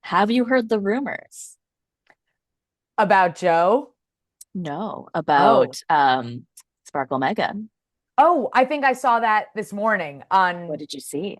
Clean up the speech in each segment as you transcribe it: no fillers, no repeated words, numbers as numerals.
Have you heard the rumors? About Joe? No, Oh. about Sparkle Megan. Oh, I think I saw that this morning What on. did you see?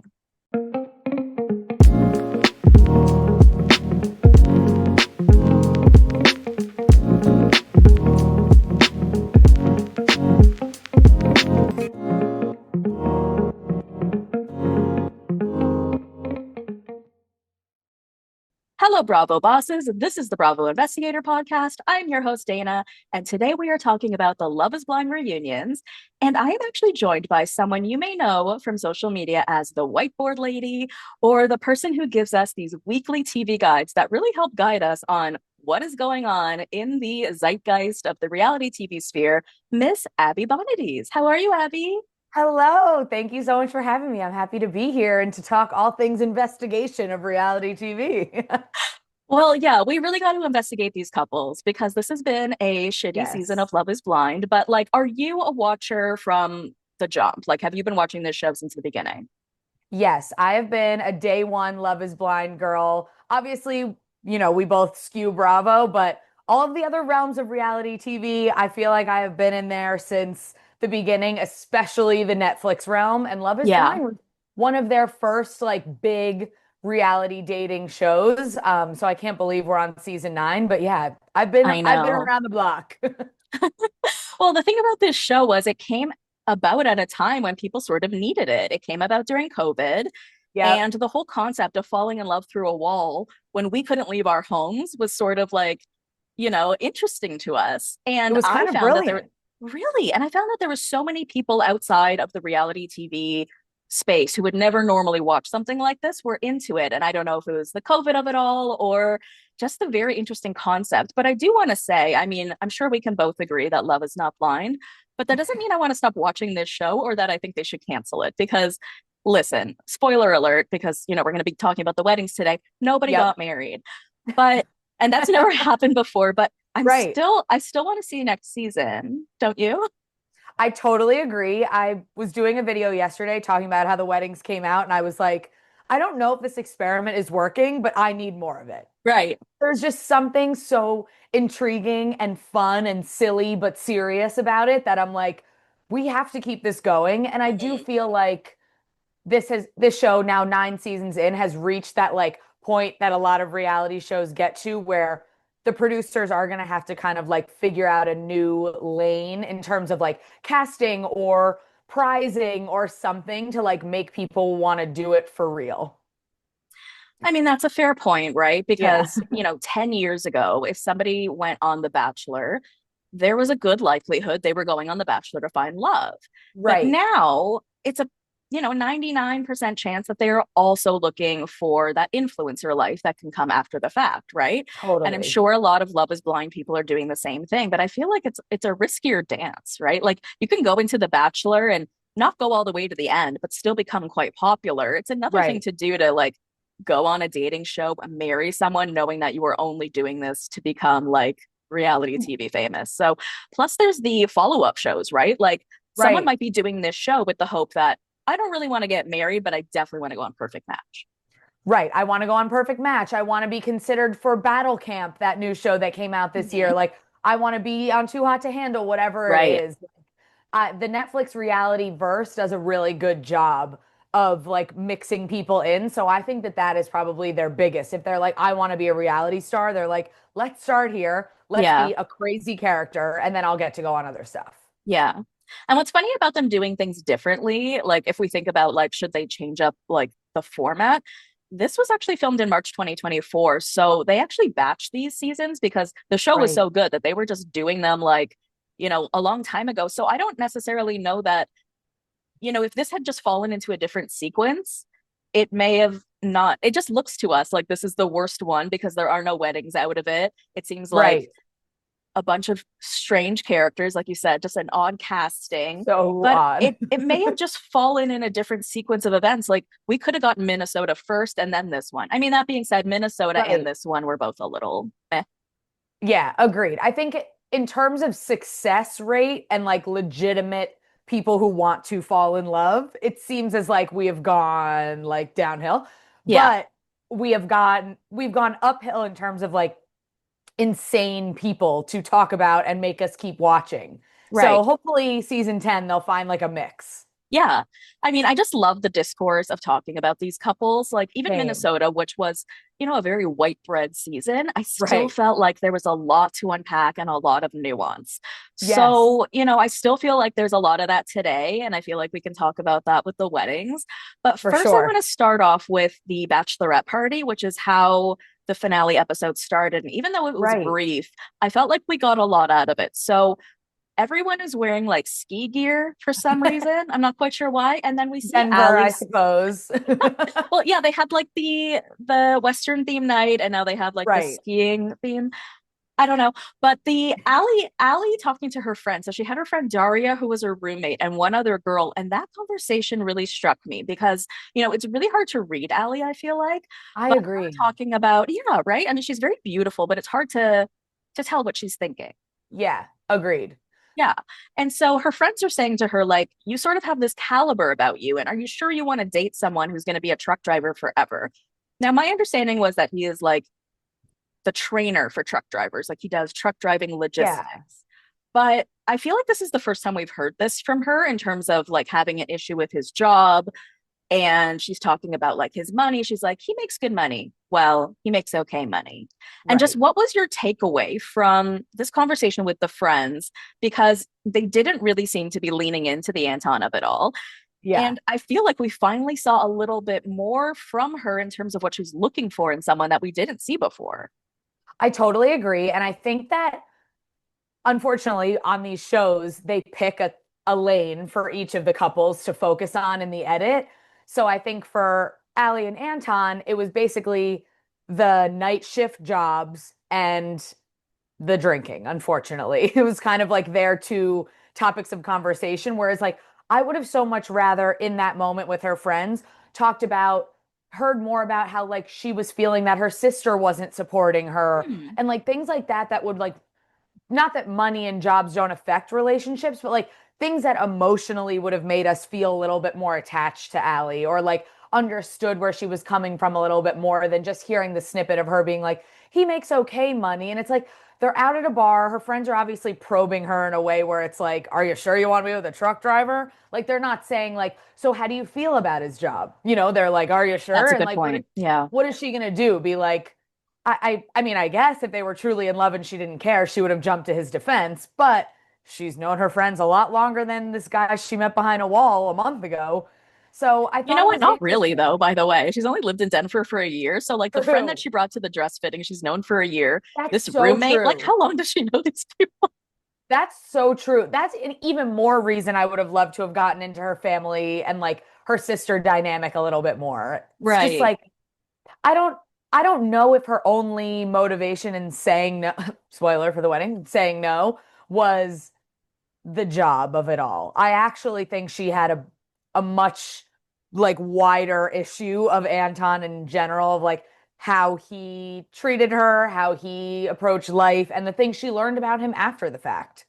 Hello, Bravo bosses. This is the Bravo Investigator podcast. I'm your host, Dana, and today we are talking about the Love is Blind reunions. And I am actually joined by someone you may know from social media as the whiteboard lady, or the person who gives us these weekly TV guides that really help guide us on what is going on in the zeitgeist of the reality TV sphere, Miss Abby Bonnetes. How are you, Abby? Hello. Thank you so much for having me. I'm happy to be here and to talk all things investigation of reality TV. Well, yeah, we really got to investigate these couples because this has been a shitty season Yes. of Love is Blind. But like, are you a watcher from the jump? Like, have you been watching this show since the beginning? Yes, I have been a day one Love is Blind girl. Obviously, we both skew Bravo, but all of the other realms of reality TV, I feel like I have been in there since the beginning, especially the Netflix realm. And Love is Yeah, Blind was one of their first like big reality dating shows. So I can't believe we're on season 9. But yeah, I I've been know. around the block. Well, the thing about this show was it came about at a time when people sort of needed it. It came about during COVID, Yep. and the whole concept of falling in love through a wall when we couldn't leave our homes was sort of like, interesting to us. It And was I kind of found that brilliant. I found that there were so many people outside of the reality TV space who would never normally watch something like this were into it. And I don't know if it was the COVID of it all or just a very interesting concept. But I do want to say, I mean, I'm sure we can both agree that love is not blind, but that doesn't mean I want to stop watching this show or that I think they should cancel it because listen, spoiler alert, because we're going to be talking about the weddings today. Nobody Yep. got married, but and that's never happened before. But Right. I still want to see next season, don't you? I totally agree. I was doing a video yesterday talking about how the weddings came out, and I was like, I don't know if this experiment is working, but I need more of it. Right. There's just something so intriguing and fun and silly but serious about it that I'm like, we have to keep this going. And I do Mhm. feel like this show now 9 seasons in has reached that like point that a lot of reality shows get to where the producers are going to have to kind of like figure out a new lane in terms of like casting or prizing or something to like make people want to do it for real. I mean, that's a fair point, right? Yeah. Because, 10 years ago, if somebody went on The Bachelor, there was a good likelihood they were going on The Bachelor to find love. But Right. now it's a 99% chance that they're also looking for that influencer life that can come after the fact, right? And I'm Totally. sure a lot of Love is Blind people are doing the same thing, but I feel like it's a riskier dance, right? Like you can go into The Bachelor and not go all the way to the end, but still become quite popular. It's another thing Right. to do to like go on a dating show, marry someone, knowing that you are only doing this to become like reality TV famous. So, plus there's the follow up shows, right? Like someone Right. might be doing this show with the hope that I don't really want to get married, but I definitely want to go on Perfect Match. Right. I want to go on Perfect Match. I want to be considered for Battle Camp, that new show that came out this year. Mm-hmm. Like, I want to be on Too Hot to Handle, whatever it Right. is. The Netflix reality verse does a really good job of like mixing people in. So I think that that is probably their biggest. If they're like, I want to be a reality star, they're like, let's start here. Let's Yeah. be a crazy character, and then I'll get to go on other stuff. Yeah. And what's funny about them doing things differently, like if we think about like should they change up like the format, this was actually filmed in March 2024. So they actually batched these seasons because the show was Right. so good that they were just doing them like, a long time ago. So I don't necessarily know that, if this had just fallen into a different sequence, it may have not, it just looks to us like this is the worst one because there are no weddings out of it. It seems like Right. a bunch of strange characters, like you said, just an odd casting. So But odd. it may have just fallen in a different sequence of events. Like we could have gotten Minnesota first and then this one. I mean, that being said, Minnesota and Right. this one were both a little meh. Yeah, agreed. I think in terms of success rate and like legitimate people who want to fall in love, it seems as like we have gone like downhill. Yeah. But we've gone uphill in terms of like insane people to talk about and make us keep watching. So Right. hopefully season 10 they'll find like a mix. Yeah. I mean, I just love the discourse of talking about these couples. Like, even Same. Minnesota, which was, a very white bread season, I still Right. felt like there was a lot to unpack and a lot of nuance. Yes, So, I still feel like there's a lot of that today. And I feel like we can talk about that with the weddings. But for first, I sure. want to start off with the Bachelorette party, which is how the finale episode started. And even though it was Right. brief, I felt like we got a lot out of it. So, everyone is wearing like ski gear for some reason. I'm not quite sure why. And then we see Denver, I Allie's. suppose. Well, yeah, they had like the Western theme night, and now they have like the Right. skiing theme. I don't know, but the Allie talking to her friend. So she had her friend Daria, who was her roommate, and one other girl, and that conversation really struck me because it's really hard to read Allie. I feel like, I but her agree. talking about yeah, right. I mean, she's very beautiful, but it's hard to tell what she's thinking. Yeah, agreed. Yeah. And so her friends are saying to her, like, you sort of have this caliber about you. And are you sure you want to date someone who's going to be a truck driver forever? Now, my understanding was that he is like the trainer for truck drivers, like he does truck driving Yeah. logistics. But I feel like this is the first time we've heard this from her in terms of like having an issue with his job, and she's talking about like his money. She's like, he makes good money. Well, he makes okay money. And just Right. what was your takeaway from this conversation with the friends? Because they didn't really seem to be leaning into the Anton of it all. Yeah. And I feel like we finally saw a little bit more from her in terms of what she's looking for in someone that we didn't see before. I totally agree. And I think that unfortunately on these shows, they pick a lane for each of the couples to focus on in the edit. So I think for Ali and Anton, it was basically the night shift jobs and the drinking, unfortunately. It was kind of like their two topics of conversation. Whereas, like, I would have so much rather in that moment with her friends talked about, heard more about how, like, she was feeling that her sister wasn't supporting her Hmm. and like things like that, that would like, not that money and jobs don't affect relationships, but like things that emotionally would have made us feel a little bit more attached to Allie or like understood where she was coming from a little bit more than just hearing the snippet of her being like, he makes okay money. And it's like, they're out at a bar. Her friends are obviously probing her in a way where it's like, are you sure you want to be with a truck driver? Like, they're not saying, like, so how do you feel about his job? They're like, are you That's sure? a And good like, point. Yeah. what is she going to do? Be like, I mean, I guess if they were truly in love and she didn't care, she would have jumped to his defense. But she's known her friends a lot longer than this guy she met behind a wall a month ago. So I You thought know it what? was Not really, interesting. though, by the way. She's only lived in Denver for a year. So, like, the friend that True. she brought to the dress fitting, she's known for a year. That's This so roommate, like, true. how long does she know these people? That's so true. That's an even more reason I would have loved to have gotten into her family and like her sister dynamic a little bit more. It's just Right. like I don't I don't know if her only motivation in saying no, spoiler for the wedding, saying no was the job of it all. I actually think she had a much like wider issue of Anton in general of like how he treated her, how he approached life, and the things she learned about him after the fact.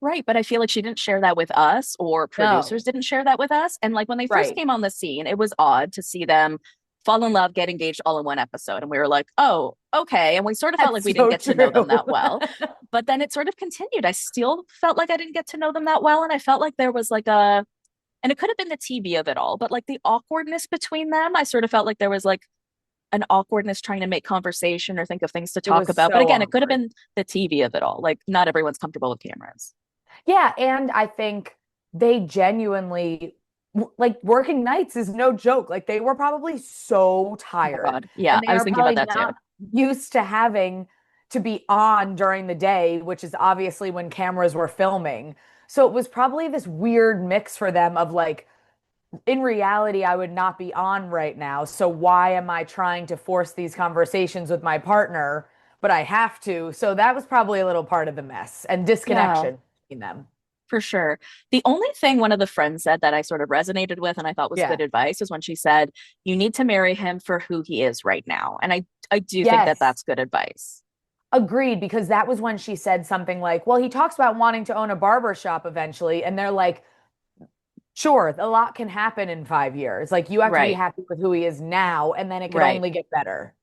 Right. But I feel like she didn't share that with us, or producers No. didn't share that with us. And like when they first Right. came on the scene, it was odd to see them fall in love, get engaged all in one episode. And we were like, oh, okay. And we sort of felt like That's we didn't so get to know them true. that well. But then it sort of continued. I still felt like I didn't get to know them that well. And I felt like there was like and it could have been the TV of it all, but like the awkwardness between them, I sort of felt like there was like an awkwardness trying to make conversation or think of things to It talk was about. But so again, it could have awkward. been the TV of it all. Like not everyone's comfortable with cameras. Yeah, and I think they genuinely like working nights is no joke. Like they were probably so Oh my tired God. Yeah, and they I was are thinking about probably that too. not used to having to be on during the day, which is obviously when cameras were filming. So it was probably this weird mix for them of like, in reality, I would not be on right now. So why am I trying to force these conversations with my partner? But I have to. So that was probably a little part of the mess and Yeah, disconnection between them. for sure. The only thing one of the friends said that I sort of resonated with and I thought was Yeah. good advice is when she said, you need to marry him for who he is right now. And I do think that Yes. that's good advice. Agreed, because that was when she said something like, well, he talks about wanting to own a barber shop eventually. And they're like, sure, a lot can happen in 5 years. Like you have to be Right, happy with who he is now, and then it could right. only get better.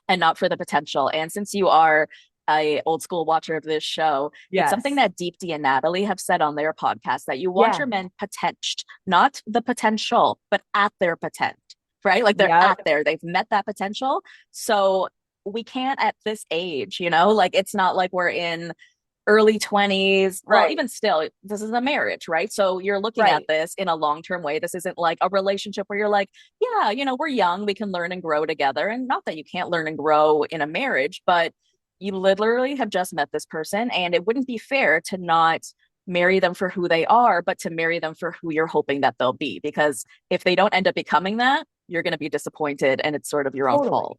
And not for the potential. And since you are a old school watcher of this show, it's something Yes. that Deep D and Natalie have said on their podcast that you want Yeah. your men potential, not the potential, but at their potent, right? Like they're at Yep. there, they've met that potential. So we can't at this age, like it's not like we're in early 20s. Well, Right. even still, this is a marriage, right? So you're looking at Right. this in a long-term way. This isn't like a relationship where you're like, yeah, we're young, we can learn and grow together. And not that you can't learn and grow in a marriage, but you literally have just met this person, and it wouldn't be fair to not marry them for who they are, but to marry them for who you're hoping that they'll be. Because if they don't end up becoming that, you're going to be disappointed, and it's sort of your own fault. Totally.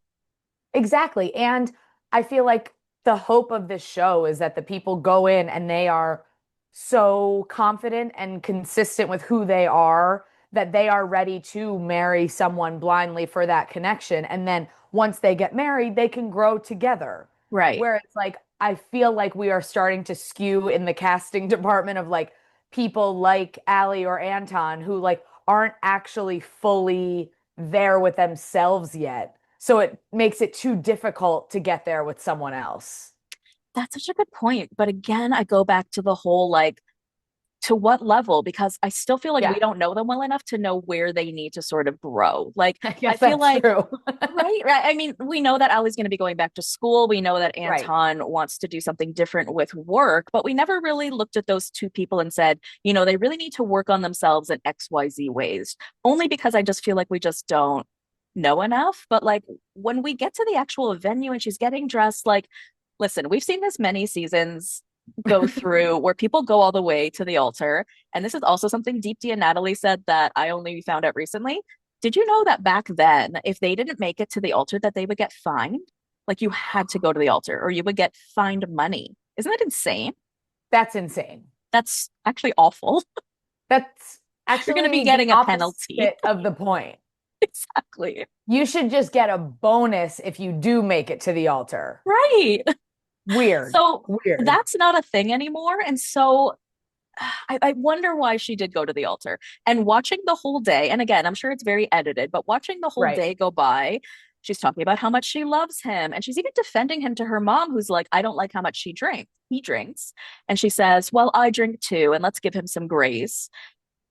Exactly. And I feel like the hope of this show is that the people go in and they are so confident and consistent with who they are that they are ready to marry someone blindly for that connection. And then once they get married, they can grow together. Right. Where it's like, I feel like we are starting to skew in the casting department of like people like Allie or Anton who like aren't actually fully there with themselves yet. So it makes it too difficult to get there with someone else. That's such a good point. But again, I go back to the whole like, to what level? Because I still feel like we Yeah, don't know them well enough to know where they need to sort of grow. Like, I I guess feel that's like, true. right, right. I mean, we know that Allie's going to be going back to school. We know that Right. Anton wants to do something different with work, but we never really looked at those two people and said, they really need to work on themselves in XYZ ways. Only because I just feel like we just don't know enough. But like when we get to the actual venue and she's getting dressed, like, listen, we've seen this many seasons go through where people go all the way to the altar. And this is also something Deep D and Natalie said that I only found out recently. Did you know that back then, if they didn't make it to the altar, that they would get fined? Like you had to go to the altar or you would get fined money. Isn't that insane? That's insane. That's actually awful. That's You're going to be actually the getting a penalty. opposite of the point. Exactly. You should just get a bonus if you do make it to the altar. Right. Weird. So Weird. that's not a thing anymore. And so I wonder why she did go to the altar. And watching the whole day, and again, I'm sure it's very edited, but watching the whole Right. day go by, she's talking about how much she loves him. And she's even defending him to her mom, who's like, I don't like how much he drinks. And she says, well, I drink too, and let's give him some grace.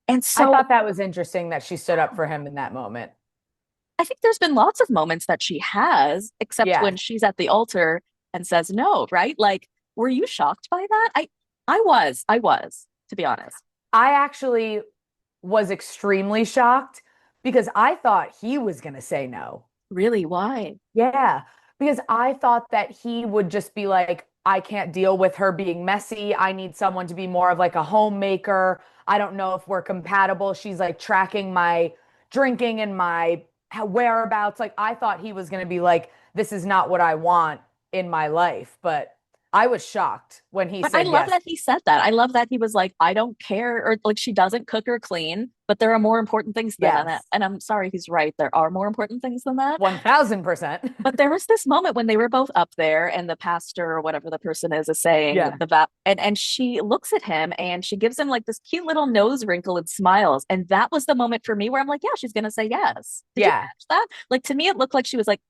And I so thought that was interesting that she stood up for him in that moment. I think there's been lots of moments that she has, except Yeah. when she's at the altar and says no, right? Like, were you shocked by that? I was, to be honest. I actually was extremely shocked because I thought he was going to say no. Really? Why? Yeah, because I thought that he would just be like, I can't deal with her being messy. I need someone to be more of like a homemaker. I don't know if we're compatible. She's like tracking my drinking and my whereabouts. Like, I thought he was going to be like, this is not what I want in my life. But I was shocked when he But I said love yes. that he said that. I love that he was like, I don't care, or like she doesn't cook or clean, but there are more important things than that. Yes, And I'm sorry, he's right. There are more important things than that. 1000%. But there was this moment when they were both up there, and the pastor or whatever the person is saying Yeah. the vow, and she looks at him and she gives him like this cute little nose wrinkle and smiles. And that was the moment for me where I'm like, yeah, she's gonna say yes. Did you Yeah. catch that? Like to me, it looked like she was like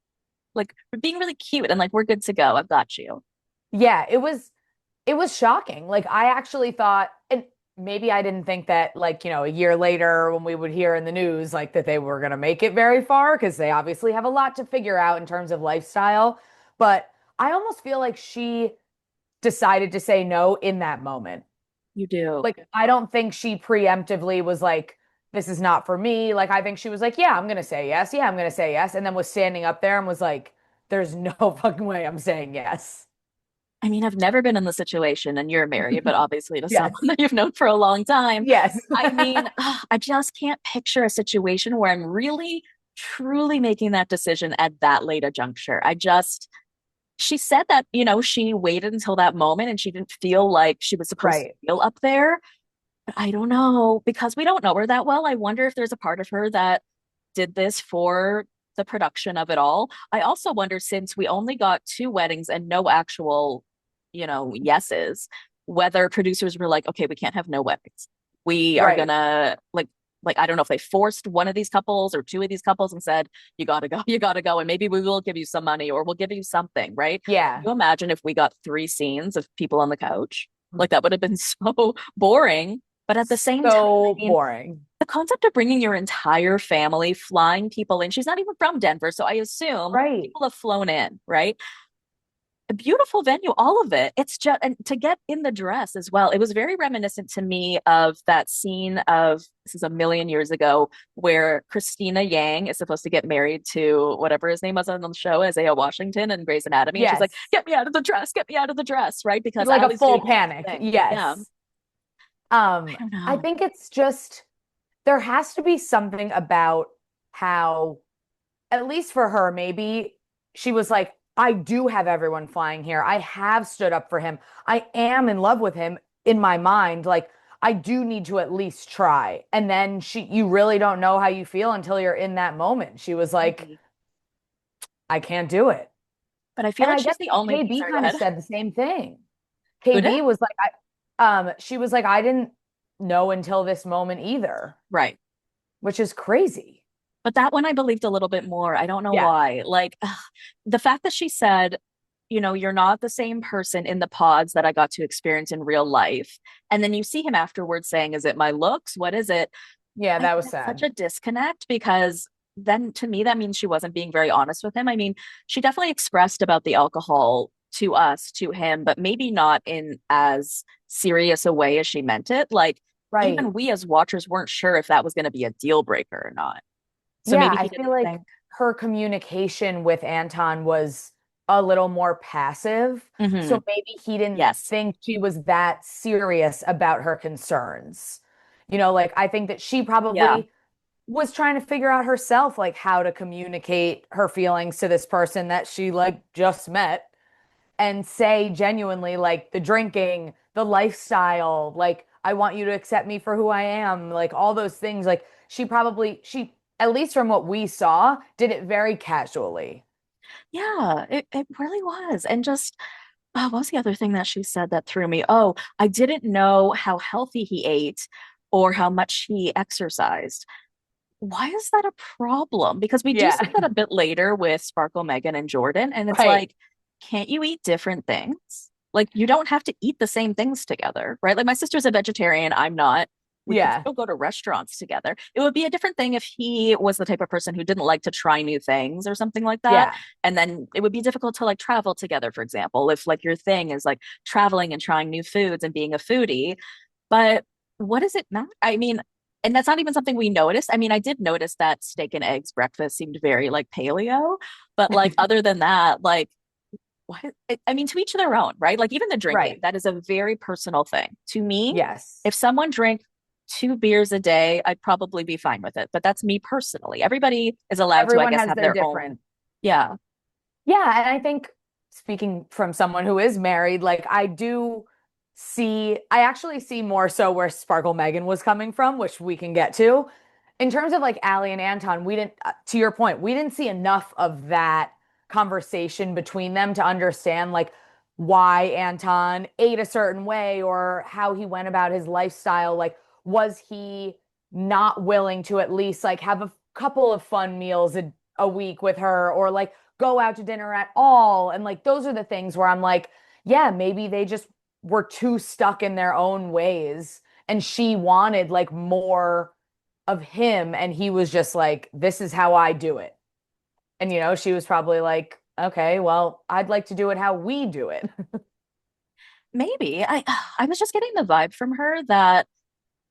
being really cute and like, we're good to go. I've got you. Yeah, it was shocking. Like I actually thought, and maybe I didn't think that like, a year later when we would hear in the news like that they were going to make it very far because they obviously have a lot to figure out in terms of lifestyle, but I almost feel like she decided to say no in that moment. You do. Like I don't think she preemptively was like this is not for me. Like I think she was like, yeah, I'm going to say yes. Yeah, I'm going to say yes, and then was standing up there and was like there's no fucking way I'm saying yes. I mean, I've never been in the situation, and you're married, but obviously to Yes. someone that you've known for a long time. Yes. I mean, I just can't picture a situation where I'm really, truly making that decision at that late a juncture. She said that, she waited until that moment and she didn't feel like she was supposed to Right. feel up there. But I don't know because we don't know her that well. I wonder if there's a part of her that did this for the production of it all. I also wonder, since we only got two weddings and no actual, yeses, whether producers were like, okay, we can't have no weddings. We are Right. gonna like like I don't know if they forced one of these couples or two of these couples and said, you gotta go, you gotta go, and maybe we will give you some money or we'll give you something, right? Can Yeah. you imagine if we got three scenes of people on the couch? Like that would have been so boring. But at the same time, I So mean, boring. the concept of bringing your entire family, flying people in, she's not even from Denver, so I assume Right. people have flown in, right? A beautiful venue, all of it. It's just, and to get in the dress as well. It was very reminiscent to me of that scene of, this is a million years ago, where Christina Yang is supposed to get married to whatever his name was on the show, Isaiah Washington and Grey's Anatomy. And she's like, Yes. get me out of the dress, get me out of the dress, right? Because Like a Allie's full doing the panic. same thing. Yeah. Yes. I don't I know. think it's just there has to be something about how, at least for her, maybe she was like, I do have everyone flying here. I have stood up for him. I am in love with him in my mind. Like, I do need to at least try. And then you really don't know how you feel until you're in that moment. She was like, Maybe. I can't do it. But I feel And like I she's guess the only, KB sorry, go kind of ahead. said the same thing. Who did? KB was like, she was like, I didn't know until this moment either, Right. which is crazy. But that one I believed a little bit more. I don't know Yeah. why. Like the fact that she said, you know, you're not the same person in the pods that I got to experience in real life. And then you see him afterwards saying, is it my looks? What is it? Yeah, I think that was that's such sad. a disconnect because then to me, that means she wasn't being very honest with him. I mean, she definitely expressed about the alcohol to us, to him, but maybe not in as serious a way as she meant it. Like, Right. even we as watchers weren't sure if that was going to be a deal breaker or not. So Yeah, maybe I he feel didn't like think. her communication with Anton was a little more passive. Hmm. So maybe he didn't Yes. think she was that serious about her concerns. Like I think that she Yeah. probably was trying to figure out herself, like how to communicate her feelings to this person that she like just met and say genuinely, like the drinking, the lifestyle, like I want you to accept me for who I am, like all those things. Like she, at least from what we saw, did it very casually. Yeah, it really was. And just, oh, what was the other thing that she said that threw me? Oh, I didn't know how healthy he ate or how much he exercised. Why is that a problem? Because we do Yeah. see that a bit later with Sparkle, Megan, and Jordan. And it's Right. like, can't you eat different things? Like, you don't have to eat the same things together, right? Like, my sister's a vegetarian, I'm not. We could Yeah. still go to restaurants together. It would be a different thing if he was the type of person who didn't like to try new things or something like that. Yeah. And then it would be difficult to like travel together, for example, if like your thing is like traveling and trying new foods and being a foodie. But what does it matter? I mean, and that's not even something we noticed. I mean, I did notice that steak and eggs breakfast seemed very like paleo, but like other than that, like what? I mean, to each their own, right? Like even the drinking, Right. that is a very personal thing. To me, Yes. if someone drank 2 beers a day, I'd probably be fine with it. But that's me personally. Everybody is allowed to, I Everyone guess, has have their their own. different. Yeah. Yeah, and I think speaking from someone who is married, like I actually see more so where Sparkle Megan was coming from, which we can get to. In terms of like Allie and Anton, we didn't, to your point, we didn't see enough of that conversation between them to understand like why Anton ate a certain way or how he went about his lifestyle. Like, was he not willing to at least like have a couple of fun meals a week with her or like go out to dinner at all? And like, those are the things where I'm like, yeah, maybe they just were too stuck in their own ways and she wanted like more of him and he was just like, this is how I do it. And she was probably like, okay, well, I'd like to do it how we do it. Maybe. I was just getting the vibe from her that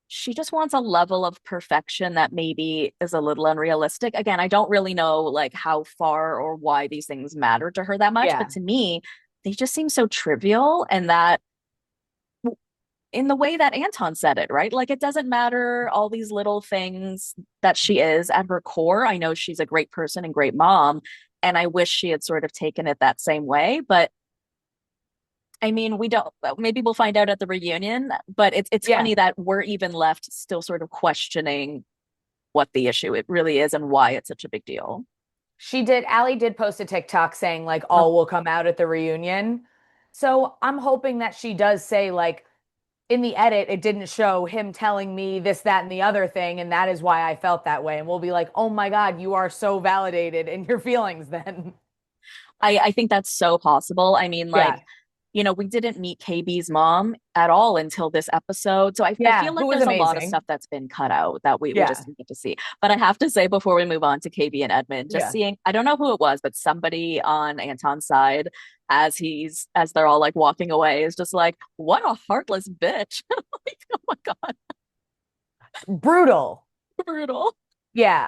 she just wants a level of perfection that maybe is a little unrealistic. Again, I don't really know like how far or why these things matter to her that much, but Yeah. to me, they just seem so trivial and that in the way that Anton said it, right? Like it doesn't matter all these little things that she is at her core. I know she's a great person and great mom, and I wish she had sort of taken it that same way, but I mean, we don't, maybe we'll find out at the reunion, but it's Yeah. funny that we're even left still sort of questioning what the issue it really is and why it's such a big deal. Allie did post a TikTok saying like Oh, all will come out at the reunion. So I'm hoping that she does say like in the edit, it didn't show him telling me this, that, and the other thing. And that is why I felt that way. And we'll be like, oh my God, you are so validated in your feelings then. I think that's so possible. I mean, like, Yeah. we didn't meet KB's mom at all until this episode. So I Yeah. feel like Who was there's a lot of stuff amazing. that's been cut out that we just Yeah. didn't get to see. But I have to say, before we move on to KB and Edmond, just Yeah. seeing, I don't know who it was, but somebody on Anton's side as they're all like walking away is just like, what a heartless bitch. Like, oh my God, Brutal. brutal. Yeah.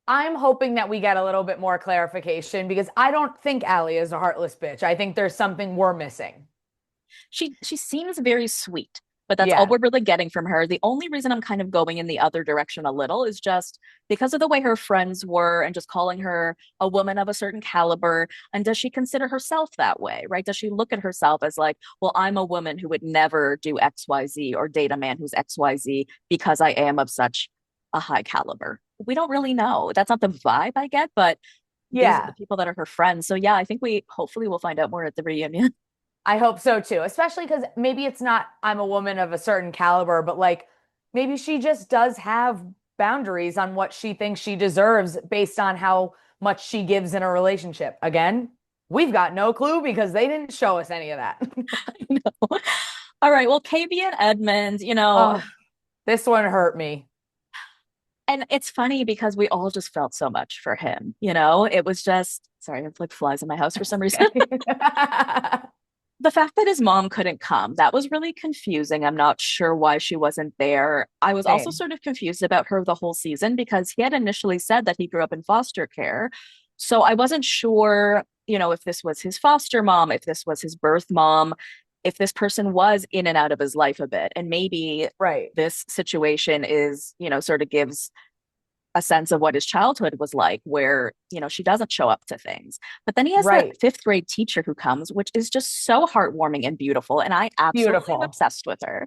I'm hoping that we get a little bit more clarification because I don't think Allie is a heartless bitch. I think there's something we're missing. She seems very sweet, but that's all Yeah. we're really getting from her. The only reason I'm kind of going in the other direction a little is just because of the way her friends were and just calling her a woman of a certain caliber. And does she consider herself that way, right? Does she look at herself as like, well, I'm a woman who would never do XYZ or date a man who's XYZ because I am of such a high caliber? We don't really know. That's not the vibe I get, but these are the Yeah. people that are her friends. So yeah, I think we hopefully will find out more at the reunion. I hope so too, especially because maybe it's not I'm a woman of a certain caliber, but like maybe she just does have boundaries on what she thinks she deserves based on how much she gives in a relationship. Again, we've got no clue because they didn't show us any of that. No. All right. Well, KB and Edmund, Oh, this one hurt me. and it's funny because we all just felt so much for him. It was just, sorry, I have like flies in my house for some reason. Okay. The fact that his mom couldn't come, that was really confusing. I'm not sure why she wasn't there. I was also Same. sort of confused about her the whole season because he had initially said that he grew up in foster care. So I wasn't sure, if this was his foster mom, if this was his birth mom, if this person was in and out of his life a bit. And maybe Right. this situation is, sort of gives a sense of what his childhood was like, where, she doesn't show up to things. But then he has that Right. fifth grade teacher who comes, which is just so heartwarming and beautiful. And I absolutely am Beautiful. obsessed with her.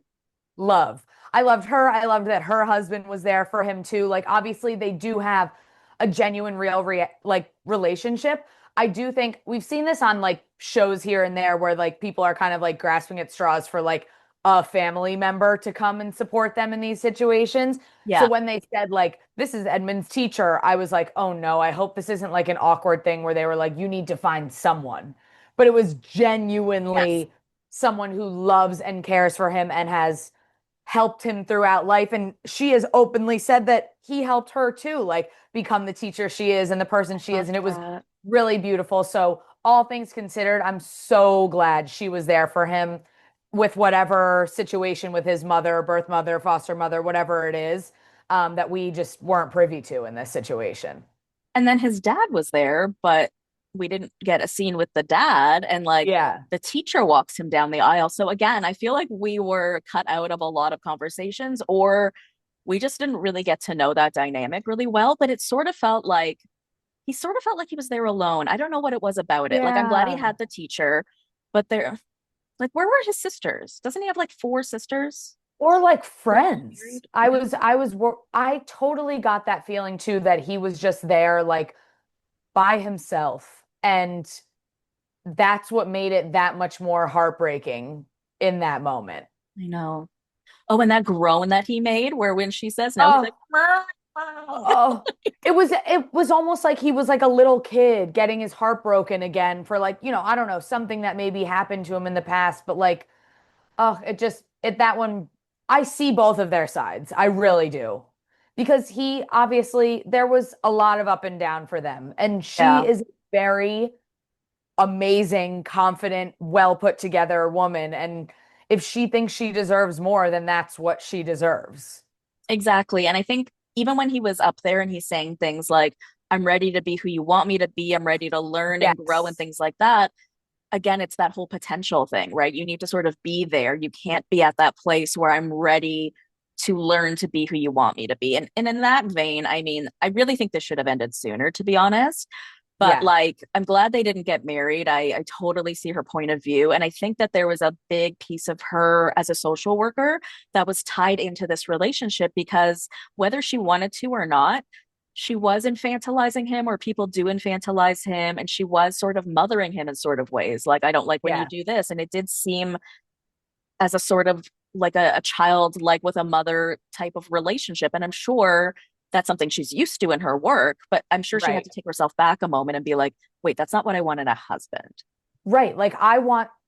Love. I loved her. I loved that her husband was there for him too. Like obviously they do have a genuine like relationship. I do think we've seen this on like shows here and there where like people are kind of like grasping at straws for like a family member to come and support them in these situations. So Yeah. when they said like this is Edmund's teacher, I was like, "Oh no, I hope this isn't like an awkward thing where they were like you need to find someone." But it was Yes. genuinely someone who loves and cares for him and has helped him throughout life. And she has openly said that he helped her too, like become the teacher she is and the person she is. Love And it was that. really beautiful. So, all things considered, I'm so glad she was there for him with whatever situation with his mother, birth mother, foster mother, whatever it is, that we just weren't privy to in this situation. And then his dad was there, but we didn't get a scene with the dad. And like Yeah. the teacher walks him down the aisle. So again, I feel like we were cut out of a lot of conversations, or we just didn't really get to know that dynamic really well. But it sort of felt like he was there alone. I don't know what it was about it. Like, I'm glad he Yeah. had the teacher, but like, where were his sisters? Doesn't he have like four sisters? Or like They're all friends. married. I totally got that feeling too that he was just there like by himself. And that's what made it that much more heartbreaking in that moment. I know. Oh, and that groan that he made, where when she says no, he's like, Oh, oh. It was almost like he was like a little kid getting his heart broken again for like, I don't know, something that maybe happened to him in the past, but like, oh, that one, I see both of their sides. I really do. Because he obviously, there was a lot of up and down for them. And she yeah. is very amazing, confident, well put together woman. And if she thinks she deserves more, then that's what she deserves. Exactly. And I think even when he was up there and he's saying things like, I'm ready to be who you want me to be, I'm ready to learn and grow and Yes. things like that. Again, it's that whole potential thing, right? You need to sort of be there. You can't be at that place where I'm ready to learn to be who you want me to be. And in that vein, I mean, I really think this should have ended sooner, to be honest. But Yeah. like, I'm glad they didn't get married. I totally see her point of view. And I think that there was a big piece of her as a social worker that was tied into this relationship because whether she wanted to or not, she was infantilizing him, or people do infantilize him. And she was sort of mothering him in sort of ways. Like, I don't like when you Yeah. do this. And it did seem as a sort of like a child, like with a mother type of relationship. And I'm sure that's something she's used to in her work, but I'm sure she had Right. to take herself back a moment and be like, wait, that's not what I want in a husband. Right. Like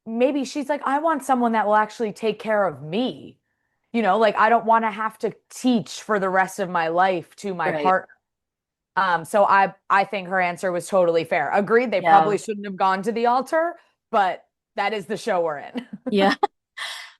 maybe she's like, I want someone that will actually take care of me. Like I don't want to have to teach for the rest of my life to my Right. partner. So I think her answer was totally fair. Agreed, they Yeah. probably shouldn't have gone to the altar, but that is the show we're in. Yeah.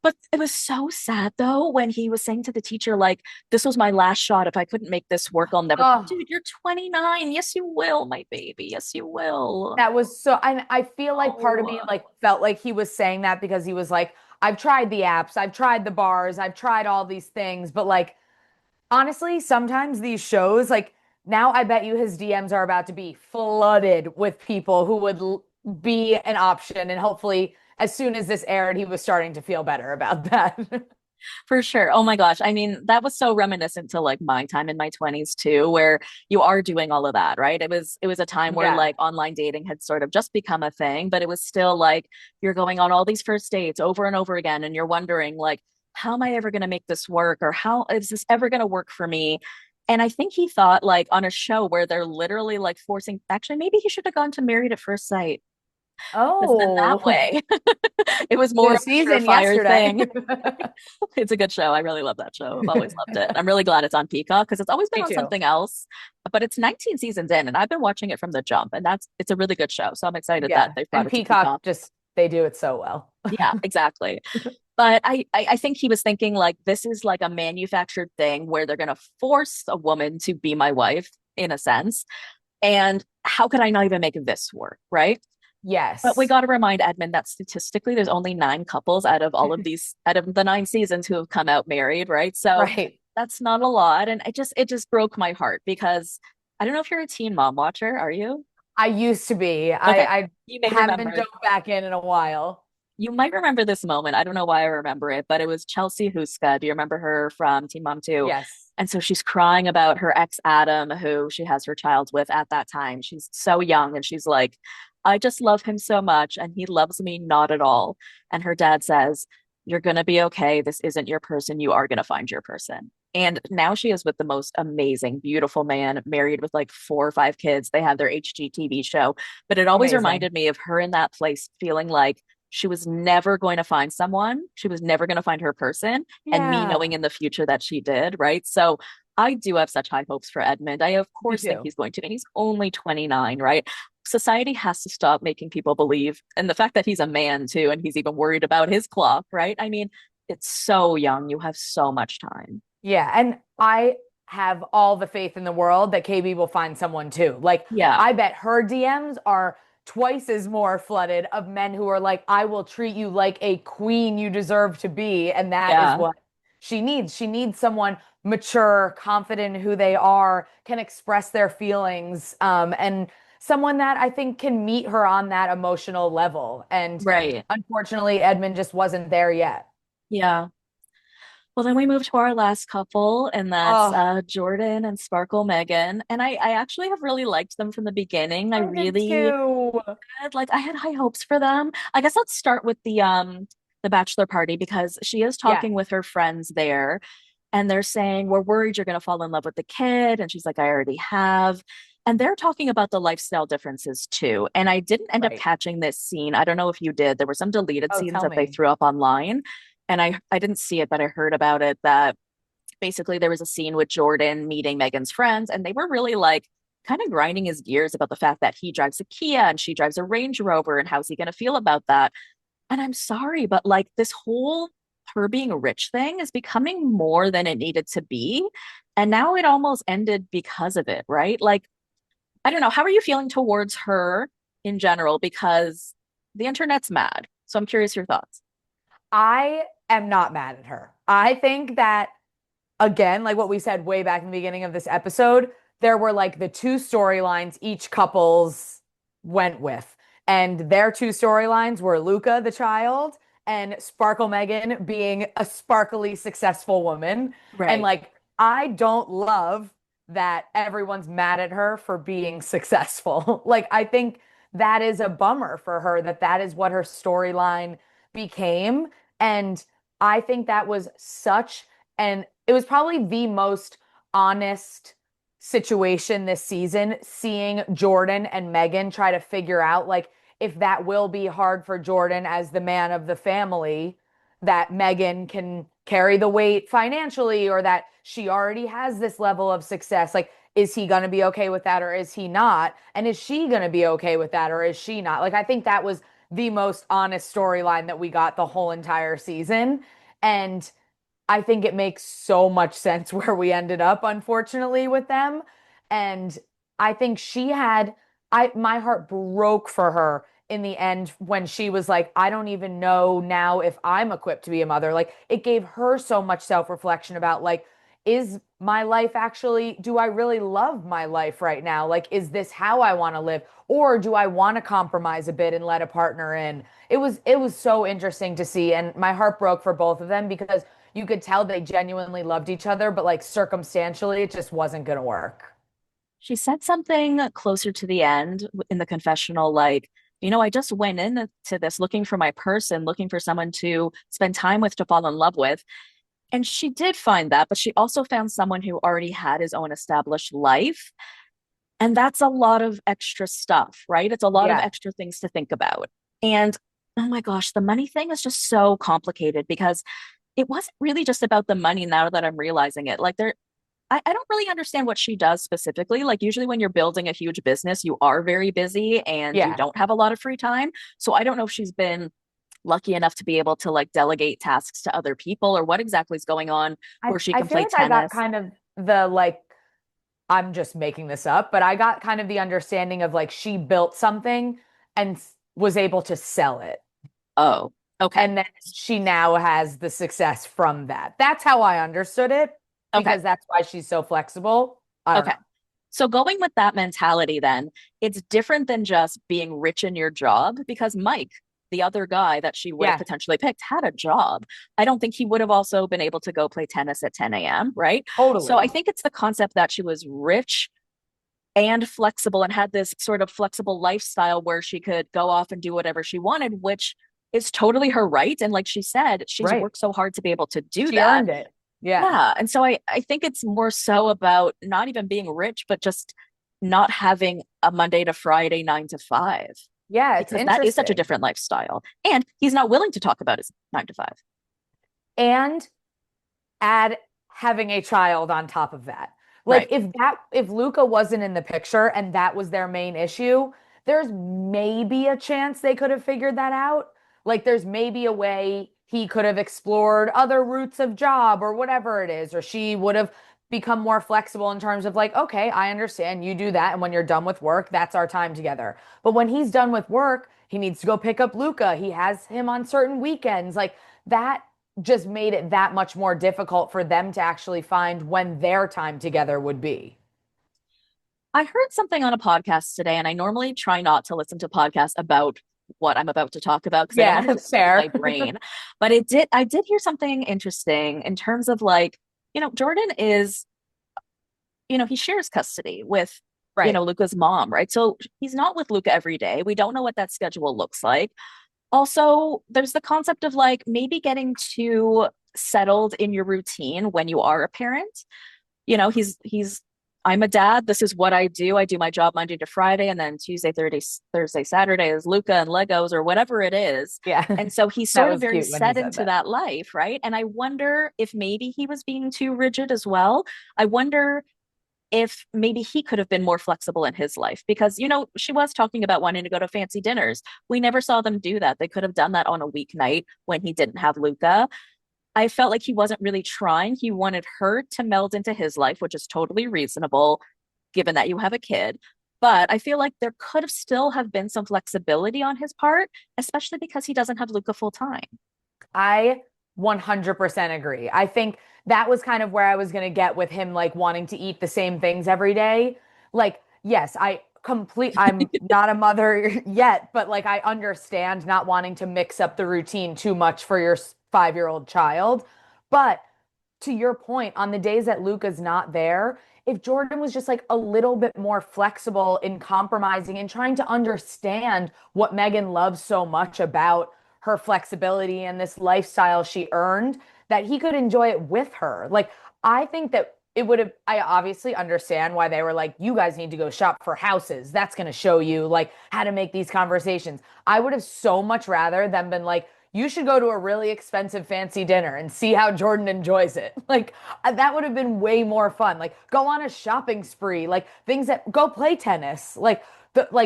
But it was so sad though when he was saying to the teacher, like, this was my last shot. If I couldn't make this work, I'll never. Oh, Dude, you're 29. Yes, you will, my baby. Yes, you will. that was so, I feel like part of me Oh, like felt like he was saying that because he was like, I've tried the apps, I've tried the bars, I've tried all these things, but like honestly, sometimes these shows, like now I bet you his DMs are about to be flooded with people who would be an option. And hopefully, as soon as this aired, he was starting to feel better about that. for sure. Oh my gosh. I mean, that was so reminiscent to like my time in my 20s too, where you are doing all of that, right? It was a time where Yeah. like online dating had sort of just become a thing, but it was still like you're going on all these first dates over and over again, and you're wondering like, how am I ever going to make this work? Or how is this ever going to work for me? And I think he thought like on a show where they're literally like forcing, actually, maybe he should have gone to Married at First Sight. Because then that Oh, way it was more new of a season surefire yesterday. thing. It's a good show. I really love that show. I've always loved it. I'm really glad it's on Peacock because it's always been Me on too. something else. But it's 19 seasons in, and I've been watching it from the jump, and it's a really good show. So I'm excited that Yeah. they've brought And it to Peacock Peacock. just, they do it so well. Yeah, exactly. But I think he was thinking like this is like a manufactured thing where they're gonna force a woman to be my wife in a sense. And how could I not even make this work, right? But we Yes. got to remind Edmond that statistically, there's only nine couples out of the 9 seasons who have come out married, right? So Right. that's not a lot, and it just broke my heart because I don't know if you're a teen mom watcher, are you? I used to be. Okay, I you may haven't remember. dove back in a while. You might remember this moment. I don't know why I remember it, but it was Chelsea Huska. Do you remember her from Teen Mom 2? Yes. And so she's crying about her ex Adam, who she has her child with at that time. She's so young and she's like, I just love him so much and he loves me not at all. And her dad says, you're going to be okay. This isn't your person. You are going to find your person. And now she is with the most amazing, beautiful man, married with like 4 or 5 kids. They have their HGTV show. But it always Amazing. reminded me of her in that place, feeling like she was never going to find someone. She was never going to find her person. And me Yeah, knowing in the future that she did, right? So I do have such high hopes for Edmund. I, of me course, think too. he's going to, and he's only 29, right? Society has to stop making people believe. And the fact that he's a man too, and he's even worried about his clock, right? I mean, it's so young. You have so much time. Yeah, and I have all the faith in the world that KB will find someone too. Like, Yeah. I bet her DMs are twice as more flooded of men who are like, I will treat you like a queen you deserve to be. And that is Yeah. what she needs. She needs someone mature, confident in who they are, can express their feelings, and someone that I think can meet her on that emotional level. And Right. unfortunately, Edmund just wasn't there yet. Yeah. Well, then we move to our last couple, and that's Oh, Jordan and Sparkle Megan. And I actually have really liked them from the beginning. I I did really too. I had high hopes for them. I guess let's start with the bachelor party because she is Yeah, talking with her friends there, and they're saying, we're worried you're going to fall in love with the kid. And she's like, I already have. And they're talking about the lifestyle differences too. And I didn't end up right. catching this scene. I don't know if you did. There were some deleted Oh, scenes tell that they me. threw up online. And I didn't see it, but I heard about it that basically there was a scene with Jordan meeting Megan's friends, and they were really like kind of grinding his gears about the fact that he drives a Kia and she drives a Range Rover, and how's he going to feel about that? And I'm sorry, but like this whole her being rich thing is becoming more than it needed to be. And now it almost ended because of it, right? Like, I don't know. How are you feeling towards her in general? Because the internet's mad. So I'm curious your thoughts. I am not mad at her. I think that, again, like what we said way back in the beginning of this episode, there were like the two storylines each couples went with. And their two storylines were Luca, the child, and Sparkle Megan being a sparkly, successful woman. And Right. like, I don't love that everyone's mad at her for being successful. Like, I think that is a bummer for her that that is what her storyline became. And I think that was such and it was probably the most honest situation this season, seeing Jordan and Megan try to figure out like if that will be hard for Jordan as the man of the family, that Megan can carry the weight financially or that she already has this level of success. Like, is he going to be okay with that or is he not? And is she going to be okay with that or is she not? Like, I think that was the most honest storyline that we got the whole entire season. And I think it makes so much sense where we ended up, unfortunately, with them. And I think she had, my heart broke for her in the end when she was like, I don't even know now if I'm equipped to be a mother. Like it gave her so much self-reflection about like, is my life actually, do I really love my life right now? Like, is this how I want to live? Or do I want to compromise a bit and let a partner in? It was so interesting to see. And my heart broke for both of them because you could tell they genuinely loved each other, but like circumstantially, it just wasn't going to work. She said something closer to the end in the confessional, like, I just went into this looking for my person, looking for someone to spend time with, to fall in love with. And she did find that, but she also found someone who already had his own established life. And that's a lot of extra stuff, right? It's a lot of Yeah. extra things to think about. And oh my gosh, the money thing is just so complicated because it wasn't really just about the money now that I'm realizing it. Like I don't really understand what she does specifically. Like usually when you're building a huge business, you are very busy and you Yeah. don't have a lot of free time. So I don't know if she's been lucky enough to be able to like delegate tasks to other people or what exactly is going on I, where she I can feel play like I got tennis. kind of the like, I'm just making this up, but I got kind of the understanding of like she built something and was able to sell it. Oh, okay. And then she now has the success from that. That's how I understood it Okay. because that's why she's so flexible. I don't Okay. know. So going with that mentality, then it's different than just being rich in your job because Mike, the other guy that she would have Yeah, potentially picked, had a job. I don't think he would have also been able to go play tennis at 10 a.m., right? So I totally. think it's the concept that she was rich and flexible and had this sort of flexible lifestyle where she could go off and do whatever she wanted, which is totally her right. And like she said, she's Right. worked so hard to be able to do She that. earned it. Yeah. Yeah. And so I think it's more so about not even being rich, but just not having a Monday to Friday 9 to 5, Yeah, it's because that is such a interesting. different lifestyle. And he's not willing to talk about his 9 to 5. And add having a child on top of that. Like Right. if Luca wasn't in the picture and that was their main issue, there's maybe a chance they could have figured that out. Like there's maybe a way he could have explored other routes of job or whatever it is, or she would have become more flexible in terms of like, okay, I understand you do that. And when you're done with work, that's our time together. But when he's done with work, he needs to go pick up Luca. He has him on certain weekends. Like that just made it that much more difficult for them to actually find when their time together would be. I heard something on a podcast today, and I normally try not to listen to podcasts about what I'm about to talk about because I don't want Yeah, to disturb my fair. brain. But I did hear something interesting in terms of like, Jordan is, he shares custody with, Right. Luca's mom, right? So he's not with Luca every day. We don't know what that schedule looks like. Also, there's the concept of like maybe getting too settled in your routine when you are a parent. He's I'm a dad. This is what I do. I do my job Monday to Friday, and then Tuesday, Thursday, Saturday is Luca and Legos or whatever it is. Yeah. And so he's That sort of was very cute when he set said into that. that life, right? And I wonder if maybe he was being too rigid as well. I wonder if maybe he could have been more flexible in his life because, she was talking about wanting to go to fancy dinners. We never saw them do that. They could have done that on a weeknight when he didn't have Luca. I felt like he wasn't really trying. He wanted her to meld into his life, which is totally reasonable given that you have a kid. But I feel like there could have still have been some flexibility on his part, especially because he doesn't have Luca full time. I 100% agree. I think that was kind of where I was going to get with him, like wanting to eat the same things every day. Like, yes, I'm not a mother yet, but like I understand not wanting to mix up the routine too much for your 5-year-old child. But to your point, on the days that Luca's not there, if Jordan was just like a little bit more flexible in compromising and trying to understand what Megan loves so much about her flexibility and this lifestyle she earned, that he could enjoy it with her. Like, I think that it would have, I obviously understand why they were like, you guys need to go shop for houses. That's going to show you like how to make these conversations. I would have so much rather them been like, you should go to a really expensive fancy dinner and see how Jordan enjoys it. Like that would have been way more fun. Like go on a shopping spree, like things that go play tennis, like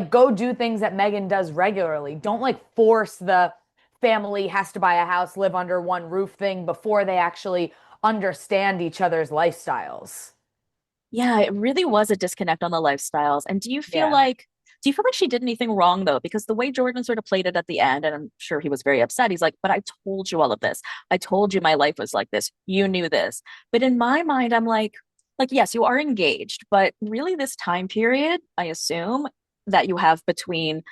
go do things that Megan does regularly. Don't like force the family has to buy a house, live under one roof thing before they actually understand each other's lifestyles. Yeah, it really was a disconnect on the lifestyles. And Yeah. do you feel like she did anything wrong though? Because the way Jordan sort of played it at the end, and I'm sure he was very upset. He's like, but I told you all of this. I told you my life was like this. You knew this. But in my mind, I'm like, yes, you are engaged, but really this time period, I assume that you have between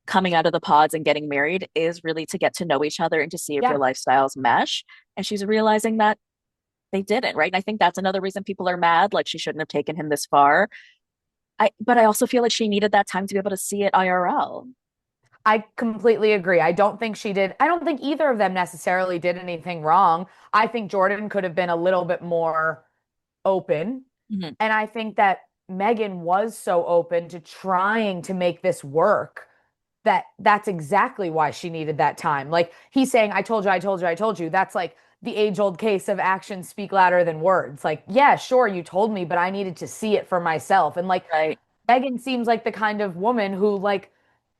coming out of the pods and getting married is really to get to know each other and to see if your Yeah. lifestyles mesh. And she's realizing that they didn't, right? And I think that's another reason people are mad. Like she shouldn't have taken him this far. But I also feel like she needed that time to be able to see it IRL. I completely agree. I don't think she did. I don't think either of them necessarily did anything wrong. I think Jordan could have been a little bit more open. Mhm. And I think that Megan was so open to trying to make this work that that's exactly why she needed that time. Like he's saying, I told you, I told you, I told you. That's like the age-old case of actions speak louder than words. Like, yeah, sure, you told me, but I needed to see it for myself. And like Right. Megan seems like the kind of woman who like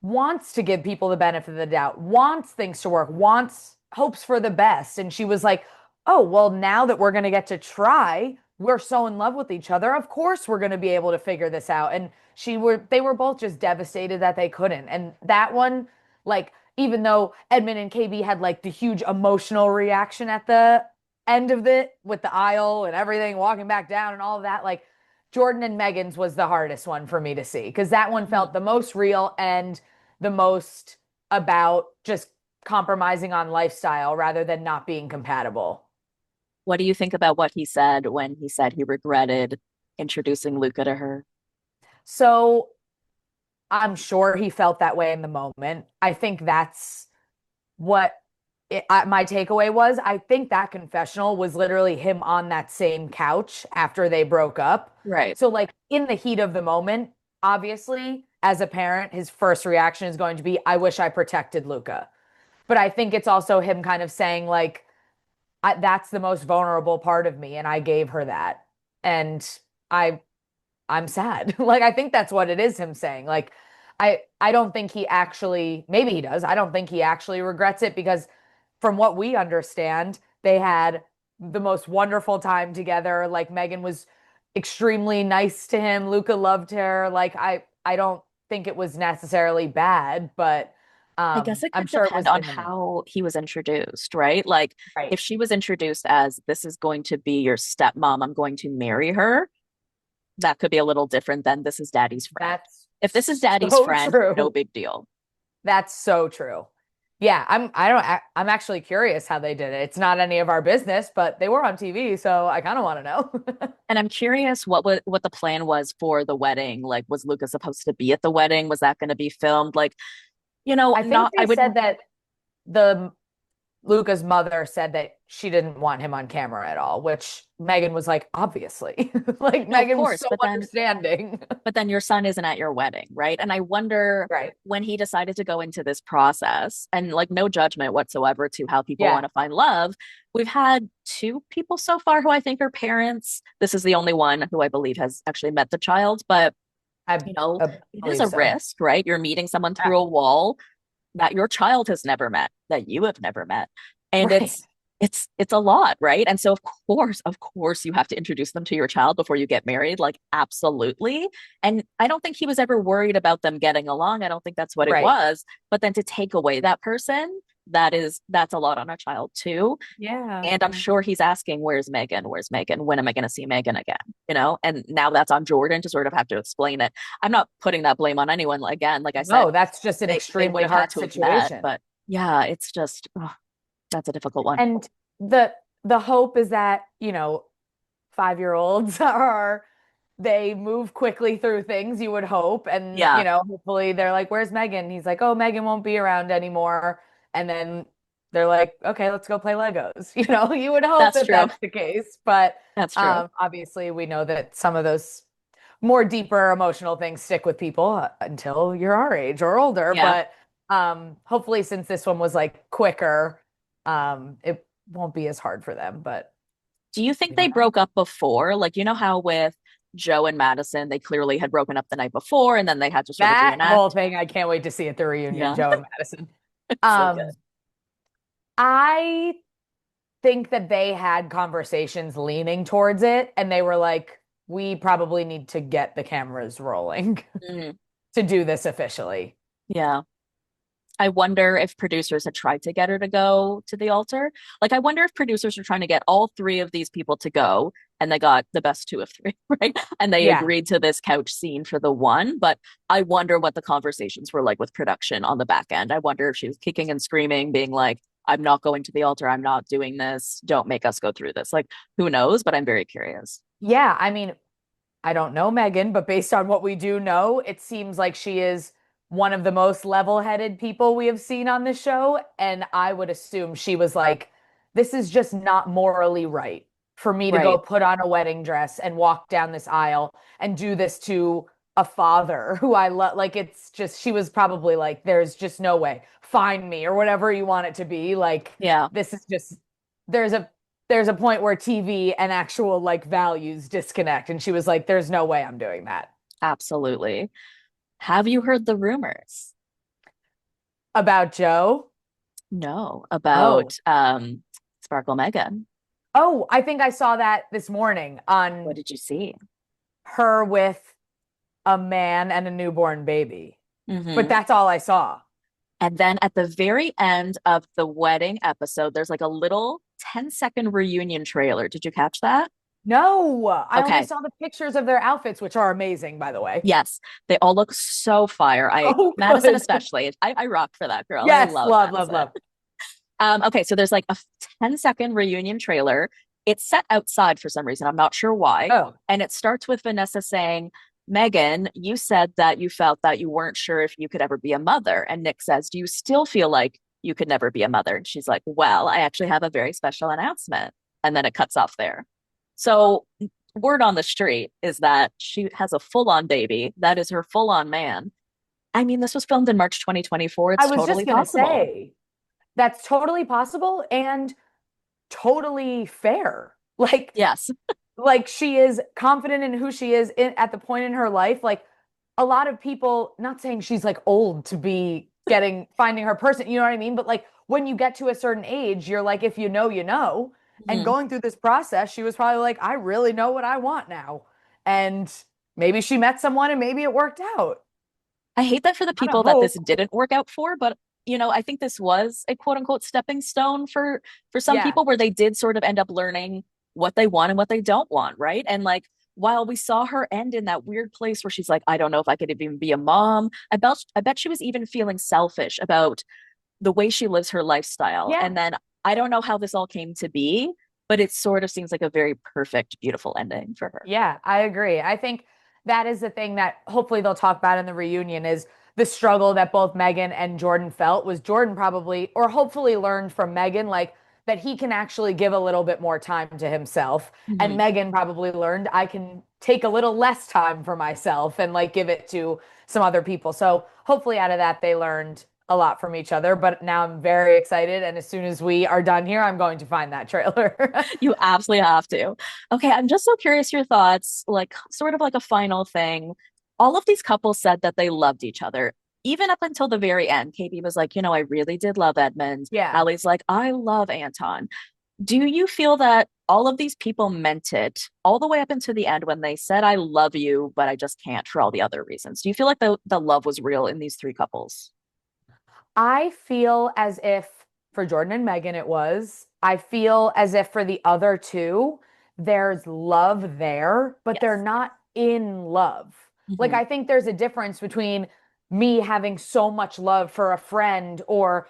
wants to give people the benefit of the doubt, wants things to work, wants hopes for the best. And she was like, "Oh, well, now that we're going to get to try, we're so in love with each other. Of course we're going to be able to figure this out." And they were both just devastated that they couldn't. And that one, like even though Edmond and KB had like the huge emotional reaction at the end of it with the aisle and everything, walking back down and all of that, like Jordan and Megan's was the hardest one for me to see because that one Mhm. felt the most real and the most about just compromising on lifestyle rather than not being compatible. What do you think about what he said when he said he regretted introducing Luca to her? So I'm sure he felt that way in the moment. I think that's what my takeaway was. I think that confessional was literally him on that same couch after they broke up. Right. So, like, in the heat of the moment, obviously, as a parent, his first reaction is going to be, I wish I protected Luca. But I think it's also him kind of saying, like, that's the most vulnerable part of me, and I gave her that. And I I'm sad. Like I think that's what it is him saying. Like I don't think he actually maybe he does. I don't think he actually regrets it because from what we understand, they had the most wonderful time together. Like Megan was extremely nice to him. Luca loved her. Like I don't think it was necessarily bad, but I guess it I'm could sure it depend was on in the moment. how he was introduced, right? Like Right. if she was introduced as this is going to be your stepmom, I'm going to marry her, that could be a little different than this is daddy's friend. That's If this is daddy's so friend, no true. big deal. That's so true. Yeah, I'm actually curious how they did it. It's not any of our business, but they were on TV, so I kind of want to know. And I'm curious what the plan was for the wedding. Like, was Lucas supposed to be at the wedding? Was that going to be filmed? Like, I think not I they would said that the Luca's mother said that she didn't want him on camera at all, which Megan was like, obviously. Like no, of Megan was course, so understanding. but then your son isn't at your wedding, right? And I wonder Right. when he decided to go into this process, and like no judgment whatsoever to how people Yeah. want to find love. We've had two people so far who I think are parents. This is the only one who I believe has actually met the child, but I, it I is believe a so. risk, right? You're meeting someone Yeah. through a wall that your child has never met, that you have never met. And Right. it's a lot, right? And so of course you have to introduce them to your child before you get married, like absolutely. And I don't think he was ever worried about them getting along. I don't think that's what it Right. was. But then to take away that person, that's a lot on a child too. Yeah. And I'm sure he's asking, where's Megan? Where's Megan? When am I going to see Megan again? And now that's on Jordan to sort of have to explain it. I'm not putting that blame on anyone. Again, like I said, No, that's just an they would extremely have had hard to have met, situation. but yeah, it's just that's a difficult one. And the the hope is that, 5-year-olds are they move quickly through things, you would hope. And, Yeah. hopefully they're like, where's Megan? He's like, oh, Megan won't be around anymore. And then they're like, okay, let's go play Legos. You would hope That's that true. that's the case, but That's true. obviously we know that some of those more deeper emotional things stick with people until you're our age or older. Yeah. But hopefully, since this one was like quicker, it won't be as hard for them. But Do you think we they don't know. broke up before? Like, you know how with Joe and Madison, they clearly had broken up the night before and then they had to sort of That whole reenact? thing, I can't wait to see at the reunion, Yeah. Joe and Madison. So good. Um, I think that they had conversations leaning towards it, and they were like, we probably need to get the cameras rolling Mm, to do this officially. yeah. I wonder if producers had tried to get her to go to the altar. Like, I wonder if producers are trying to get all three of these people to go and they got the best two of three, right? And they Yeah. agreed to this couch scene for the one. But I wonder what the conversations were like with production on the back end. I wonder if she was kicking and screaming, being like, I'm not going to the altar. I'm not doing this. Don't make us go through this. Like, who knows? But I'm very curious. Yeah. I mean, I don't know Megan, but based on what we do know, it seems like she is one of the most level-headed people we have seen on this show. And I would assume she was like, this is just not morally right for me to go Right. put on a wedding dress and walk down this aisle and do this to a father who I love. Like, it's just, she was probably like, there's just no way. Find me or whatever you want it to be. Like, Yeah, this is just, there's a there's a point where TV and actual like values disconnect. And she was like, there's no way I'm doing that. absolutely. Have you heard the rumors? About Joe? No, Oh. about Sparkle Megan. Oh, I think I saw that this morning What on did you see? her with a man and a newborn baby. But Hmm. that's all I saw. And then at the very end of the wedding episode, there's like a little 10-second reunion trailer. Did you catch that? No, I only Okay. saw the pictures of their outfits, which are amazing, by the way. Yes, they all look so fire. Oh, Madison good. especially. I rock for that girl. I Yes, love love, love, Madison. love. Okay, so there's like a 10-second reunion trailer. It's set outside for some reason. I'm not sure why. Oh, And it starts with Vanessa saying, Megan, you said that you felt that you weren't sure if you could ever be a mother. And Nick says, do you still feel like you could never be a mother? And she's like, well, I actually have a very special announcement. And then it cuts off there. So, word on the street is that she has a full on baby. That is her full on man. I mean, this was filmed in March 2024. I It's was totally just gonna possible. say that's totally possible and totally fair. Yes. Like she is confident in who she is at the point in her life. Like a lot of people, not saying she's like old to be getting finding her person, you know what I mean? But like when you get to a certain age, you're like, if you know, you know. And Mhm. going through this process, she was probably like, I really know what I want now. And maybe she met someone and maybe it worked out. I hate that for the Gotta people that this hope. didn't work out for, but I think this was a quote unquote stepping stone for some Yeah. people where they did sort of end up learning what they want and what they don't want, right? And like while we saw her end in that weird place where she's like, I don't know if I could even be a mom, I bet she was even feeling selfish about the way she lives her lifestyle. Yeah. And then I don't know how this all came to be, but it sort of seems like a very perfect, beautiful ending for her. Yeah, I agree. I think that is the thing that hopefully they'll talk about in the reunion is the struggle that both Megan and Jordan felt was Jordan probably or hopefully learned from Megan like that he can actually give a little bit more time to himself and Mhm. Megan probably learned I can take a little less time for myself and like give it to some other people. So hopefully out of that they learned a lot from each other, but now I'm very excited and as soon as we are done here I'm going to find that trailer. You absolutely have to. Okay, I'm just so curious your thoughts, like sort of like a final thing. All of these couples said that they loved each other. Even up until the very end, Katie was like, I really did love Edmond. Yeah. Allie's like, I love Anton. Do you feel that all of these people meant it all the way up into the end when they said, I love you, but I just can't for all the other reasons? Do you feel like the love was real in these three couples? I feel as if for Jordan and Megan it was. I feel as if for the other two, there's love there, but they're Yes. not in love. Like, Hmm. I think there's a difference between me having so much love for a friend or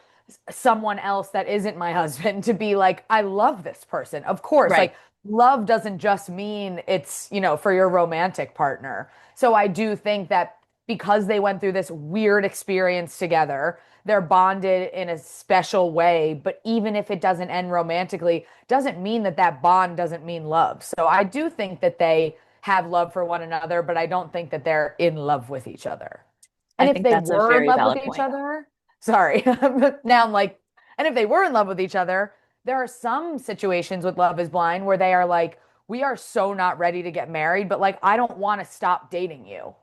someone else that isn't my husband to be like, I love this person. Of course, Right. like, love doesn't just mean it's, for your romantic partner. So I do think that because they went through this weird experience together, they're bonded in a special way. But even if it doesn't end romantically, doesn't mean that that bond doesn't mean love. So I do think that they have love for one another, but I don't think that they're in love with each other. I And if think they that's a were in very love with valid each point. other, sorry, now I'm like, and if they were in love with each other, there are some situations with Love is Blind where they are like, we are so not ready to get married, but like, I don't want to stop dating you,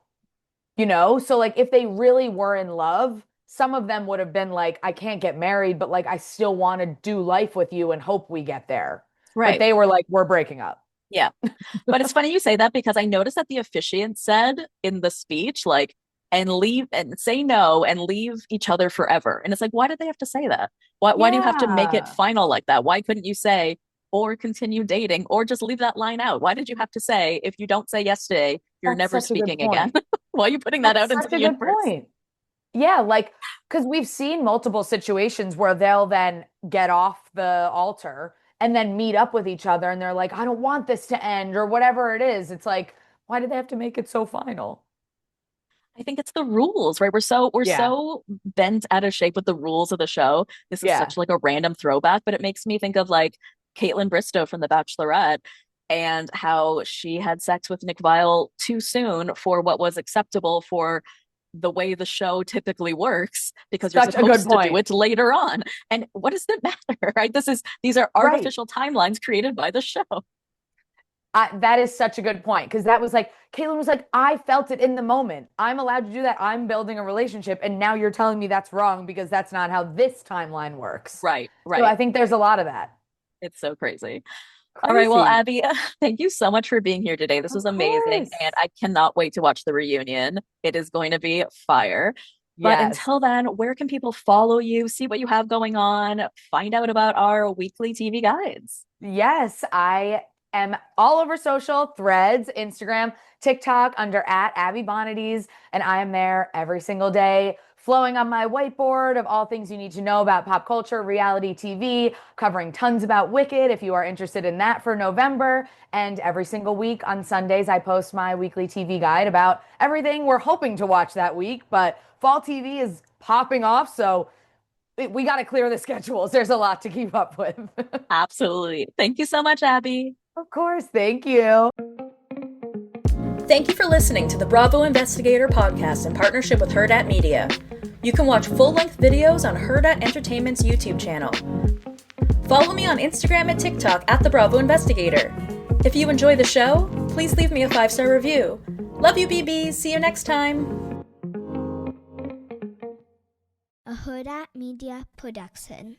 you know? So, like, if they really were in love, some of them would have been like, I can't get married, but like, I still want to do life with you and hope we get there. But Right. they were like, we're breaking up. Yeah. But it's funny you say that because I noticed that the officiant said in the speech, like, and leave and say no and leave each other forever. And it's like, why did they have to say that? Why do you have to make it Yeah. final like that? Why couldn't you say or continue dating or just leave that line out? Why did you have to say if you don't say yes today, you're That's never such a good speaking again? point. Why are you putting that That's out into such the a good universe? point. Yeah, like, because we've seen multiple situations where they'll then get off the altar and then meet up with each other and they're like, I don't want this to end or whatever it is. It's like, why do they have to make it so final? I think it's the rules, right? We're Yeah. so bent out of shape with the rules of the show. This is Yeah. such like a random throwback, but it makes me think of like Caitlin Bristow from The Bachelorette and how she had sex with Nick Viall too soon for what was acceptable for the way the show typically works because you're Such a good supposed to do point. it later on. And what does it matter, right? These are Right. artificial timelines created by the show. That is such a good point because that was like, Caitlin was like, I felt it in the moment. I'm allowed to do that. I'm building a relationship. And now you're telling me that's wrong because that's not how this timeline works. Right, So I right. think there's a lot of that. It's so crazy. All right. Well, Crazy. Abby, thank you so much for being here today. This was Of amazing. And course. I cannot wait to watch the reunion. It is going to be fire. But Yes. until then, where can people follow you, see what you have going on, find out about our weekly TV guides? Yes, I am all over social, Threads, Instagram, TikTok under at Abby Bonnetes, and I am there every single day, flowing on my whiteboard of all things you need to know about pop culture, reality TV, covering tons about Wicked if you are interested in that for November. And every single week on Sundays, I post my weekly TV guide about everything we're hoping to watch that week. But fall TV is popping off, so we got to clear the schedules. There's a lot to keep up with. Absolutely. Thank you so much, Abby. Of course. Thank you. Thank you for listening to the Bravo Investigator podcast in partnership with Hurrdat Media. You can watch full-length videos on Hurrdat Entertainment's YouTube channel. Follow me on Instagram and TikTok at the Bravo Investigator. If you enjoy the show, please leave me a 5-star review. Love you, BB. See you next time. A Hurrdat Media Production.